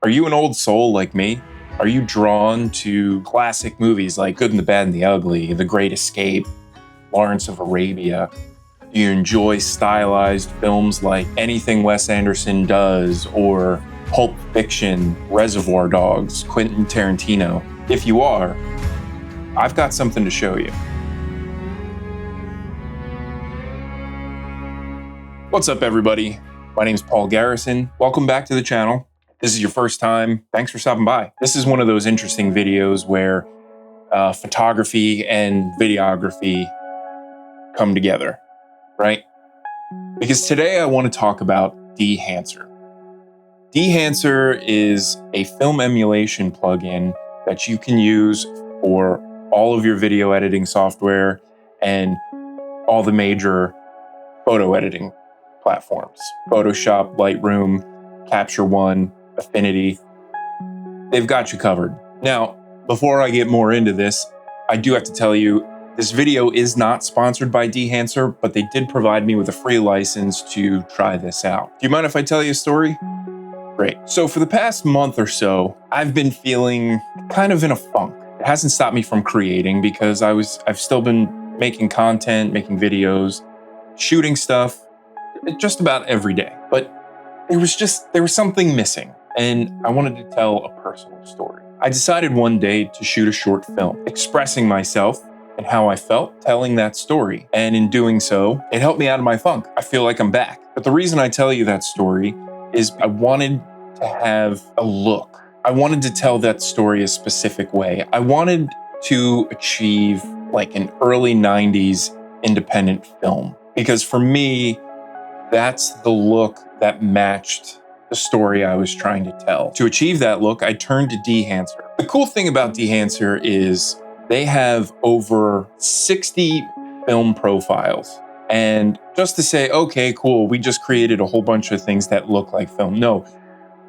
Are you an old soul like me? Are you drawn to classic movies like Good and the Bad and the Ugly, The Great Escape, Lawrence of Arabia? Do you enjoy stylized films like anything Wes Anderson does, or Pulp Fiction, Reservoir Dogs, Quentin Tarantino? If you are, I've got something to show you. What's up, everybody? My name's Paul Garrison. Welcome back to the channel. This is your first time. Thanks for stopping by. This is one of those interesting videos where photography and videography come together, right? Because today I want to talk about Dehancer. Dehancer is a film emulation plugin that you can use for all of your video editing software and all the major photo editing platforms. Photoshop, Lightroom, Capture One, Affinity. They've got you covered. Now, before I get more into this, I do have to tell you, this video is not sponsored by Dehancer, but they did provide me with a free license to try this out. Do you mind if I tell you a story? Great. So for the past month or so, I've been feeling kind of in a funk. It hasn't stopped me from creating because I've still been making content, making videos, shooting stuff just about every day. But there was something missing, and I wanted to tell a personal story. I decided one day to shoot a short film, expressing myself and how I felt telling that story. And in doing so, it helped me out of my funk. I feel like I'm back. But the reason I tell you that story is I wanted to have a look. I wanted to tell that story a specific way. I wanted to achieve like an early 90s independent film. Because for me, that's the look that matched the story I was trying to tell. To achieve that look, I turned to Dehancer. The cool thing about Dehancer is they have over 60 film profiles. And just to say, okay, cool, we just created a whole bunch of things that look like film. No,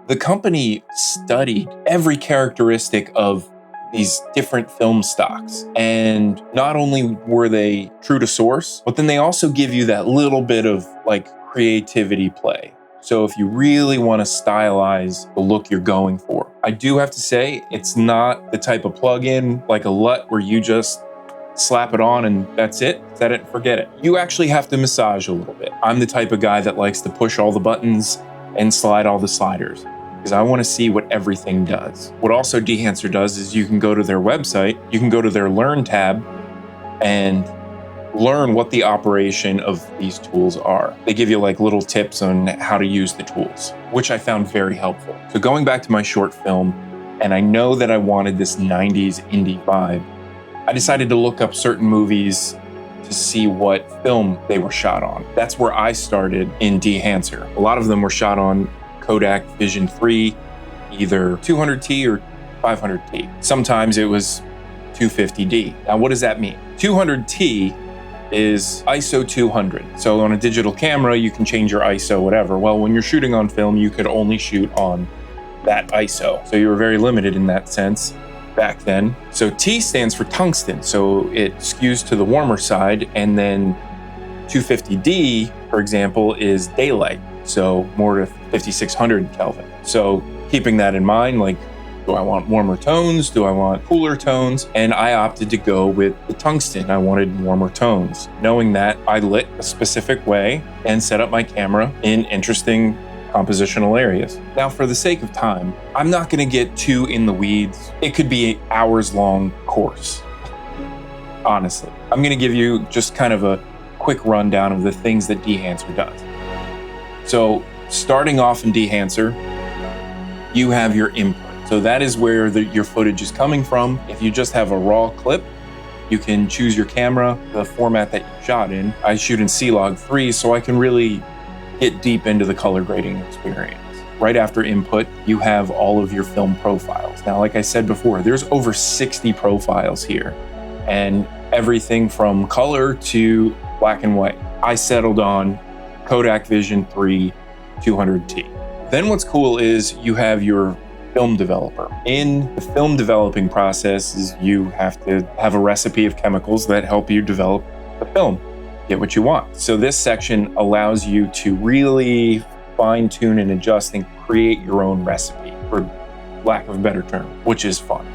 the company studied every characteristic of these different film stocks. And not only were they true to source, but then they also give you that little bit of like creativity play. So if you really want to stylize the look you're going for, I do have to say, it's not the type of plugin like a LUT where you just slap it on and that's it, set it and forget it. You actually have to massage a little bit. I'm the type of guy that likes to push all the buttons and slide all the sliders because I want to see what everything does. What also Dehancer does is you can go to their website, you can go to their Learn tab and learn what the operation of these tools are. They give you like little tips on how to use the tools, which I found very helpful. So going back to my short film, and I know that I wanted this 90s indie vibe, I decided to look up certain movies to see what film they were shot on. That's where I started in Dehancer. A lot of them were shot on Kodak Vision 3, either 200T or 500T. Sometimes it was 250D. Now, what does that mean? 200T is ISO 200. So on a digital camera, you can change your ISO, whatever. Well, when you're shooting on film, you could only shoot on that ISO. So you were very limited in that sense back then. So T stands for tungsten. So it skews to the warmer side. And then 250D, for example, is daylight. So more to 5600 Kelvin. So keeping that in mind, like, do I want warmer tones? Do I want cooler tones? And I opted to go with the tungsten. I wanted warmer tones. Knowing that, I lit a specific way and set up my camera in interesting compositional areas. Now, for the sake of time, I'm not gonna get too in the weeds. It could be an hours-long course, honestly. I'm gonna give you just kind of a quick rundown of the things that Dehancer does. So starting off in Dehancer, you have your input. So that is where your footage is coming from. If you just have a raw clip, you can choose your camera, the format that you shot in. I shoot in C-Log 3, so I can really get deep into the color grading experience. Right after input, you have all of your film profiles. Now, like I said before, there's over 60 profiles here, and everything from color to black and white. I settled on Kodak Vision 3 200T. Then what's cool is you have your film developer. In the film developing process is you have to have a recipe of chemicals that help you develop the film, get what you want. So this section allows you to really fine tune and adjust and create your own recipe. for lack of a better term, which is fun.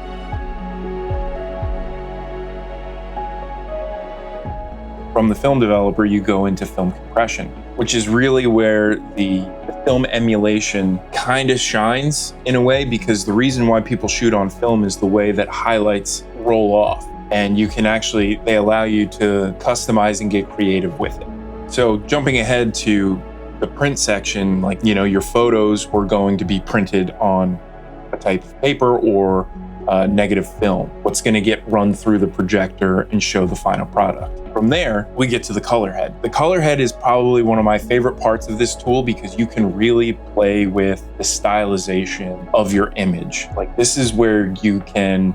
From the film developer, you go into film compression, which is really where the film emulation kind of shines in a way, because the reason why people shoot on film is the way that highlights roll off. And you can actually, they allow you to customize and get creative with it. So jumping ahead to the print section, like, you know, your photos were going to be printed on a type of paper or negative film. What's going to get run through the projector and show the final product. From there, we get to the color head. The color head is probably one of my favorite parts of this tool because you can really play with the stylization of your image. Like, this is where you can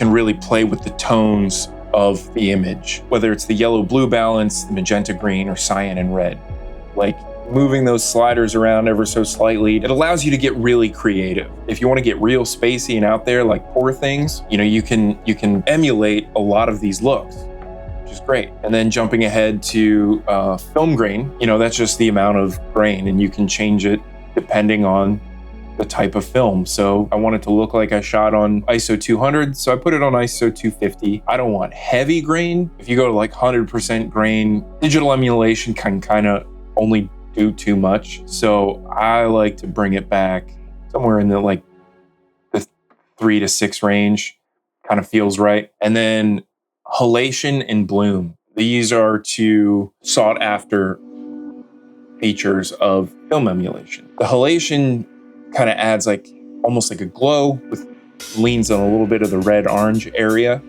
really play with the tones of the image, whether it's the yellow-blue balance, the magenta-green, or cyan and red. Like, moving those sliders around ever so slightly, it allows you to get really creative. If you want to get real spacey and out there, like Poor Things, you know, you can emulate a lot of these looks, which is great. And then jumping ahead to film grain, you know, that's just the amount of grain, and you can change it depending on the type of film. So I want it to look like I shot on ISO 200, so I put it on ISO 250. I don't want heavy grain. If you go to like 100% grain, digital emulation can kind of only do too much. So I like to bring it back somewhere in the 3 to 6 range. Kind of feels right. And then halation and bloom. These are two sought after features of film emulation. The halation kind of adds like almost like a glow, with leans on a little bit of the red orange area.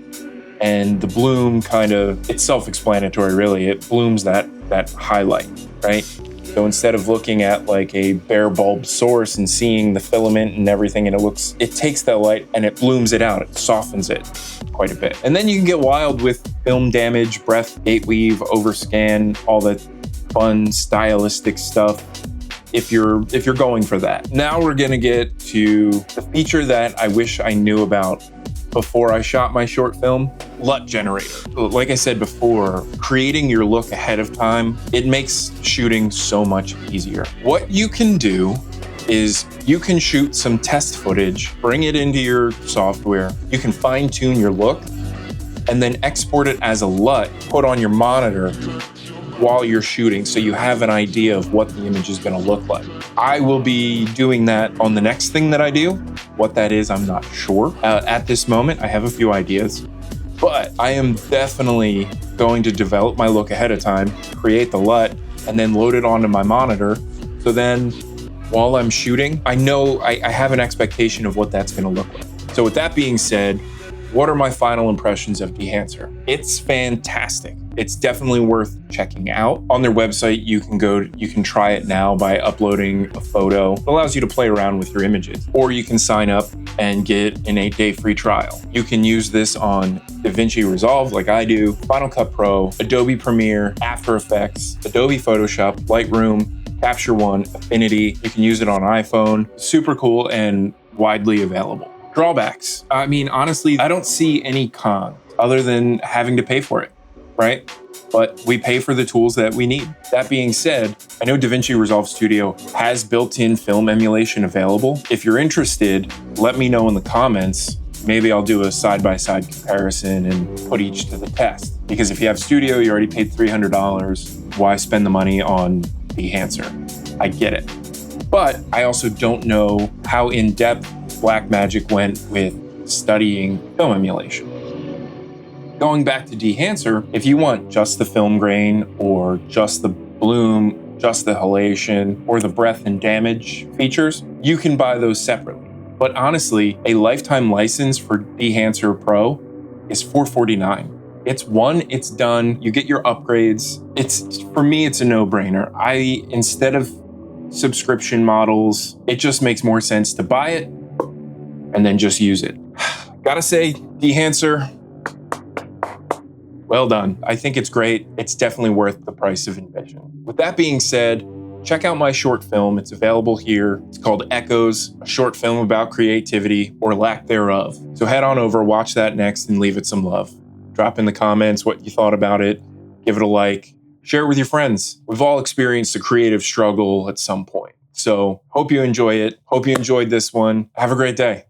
And the bloom kind of, it's self-explanatory really. It blooms that highlight, right? So instead of looking at like a bare bulb source and seeing the filament and everything, and it takes that light and it blooms it out, it softens it quite a bit. And then you can get wild with film damage, breath, gate weave, overscan, all that fun stylistic stuff if you're going for that. Now we're gonna get to the feature that I wish I knew about before I shot my short film, LUT generator. Like I said before, creating your look ahead of time, it makes shooting so much easier. What you can do is you can shoot some test footage, bring it into your software, you can fine tune your look, and then export it as a LUT, put on your monitor while you're shooting, so you have an idea of what the image is gonna look like. I will be doing that on the next thing that I do. What that is, I'm not sure. At this moment, I have a few ideas, but I am definitely going to develop my look ahead of time, create the LUT, and then load it onto my monitor. So then while I'm shooting, I know I have an expectation of what that's gonna look like. So with that being said, what are my final impressions of Dehancer? It's fantastic. It's definitely worth checking out. On their website, you can try it now by uploading a photo. It allows you to play around with your images, or you can sign up and get an 8-day free trial. You can use this on DaVinci Resolve like I do, Final Cut Pro, Adobe Premiere, After Effects, Adobe Photoshop, Lightroom, Capture One, Affinity. You can use it on iPhone. Super cool and widely available. Drawbacks. I mean, honestly, I don't see any cons other than having to pay for it, right? But we pay for the tools that we need. That being said, I know DaVinci Resolve Studio has built-in film emulation available. If you're interested, let me know in the comments. Maybe I'll do a side-by-side comparison and put each to the test. Because if you have Studio, you already paid $300. Why spend the money on Dehancer? I get it. But I also don't know how in-depth Blackmagic went with studying film emulation. Going back to Dehancer, if you want just the film grain or just the bloom, just the halation, or the breath and damage features, you can buy those separately. But honestly, a lifetime license for Dehancer Pro is $449. It's done, you get your upgrades. For me, it's a no-brainer. Instead of subscription models, it just makes more sense to buy it and then just use it. Gotta say, Dehancer, well done. I think it's great. It's definitely worth the price of admission. With that being said, check out my short film. It's available here. It's called Echoes, a short film about creativity or lack thereof. So head on over, watch that next, and leave it some love. Drop in the comments what you thought about it. Give it a like. Share it with your friends. We've all experienced a creative struggle at some point. So hope you enjoy it. Hope you enjoyed this one. Have a great day.